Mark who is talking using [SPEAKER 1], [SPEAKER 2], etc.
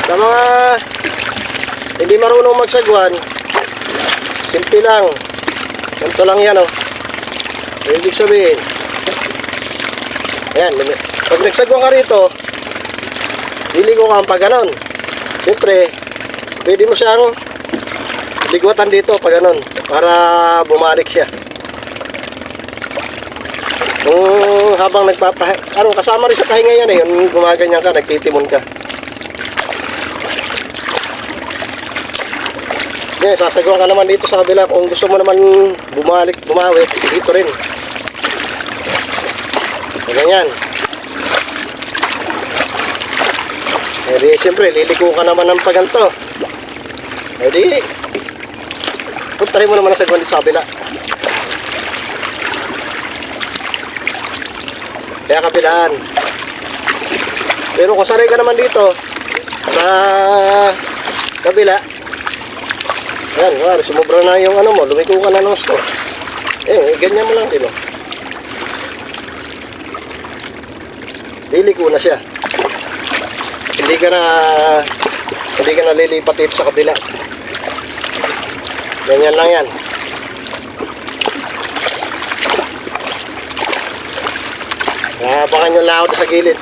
[SPEAKER 1] Sa mga hindi marunong magsagwan, simple lang. Ganito lang yan, oh. So, ibig sabihin, ayan, pag nagsagwan ka rito, liligo ka ang pag ganon. Siyempre, pwede mo siyang ligwatan dito pag ganon, para bumalik siya. Kung habang kasama rin sa pahinga yan, yung gumaganyan ka, nagtitimon ka. Yan, sasagwan ka naman dito sa kabila. Kung gusto mo naman bumawi, dito rin. Ganyan. E di, siyempre, liliko ka naman ng paganto. E di, punta rin mo naman ang sagwan dito sa kabila. Kaya kabilaan. Pero kung sanay ka naman dito sa kabila, yan, sumubra na yung ano mo, lumiko ka na ng store. Ganyan mo lang din, oh. Liliko na siya. Hindi ka na lilipat dito sa kabila. Ganyan lang yan. Nahabakan yung laot sa gilid.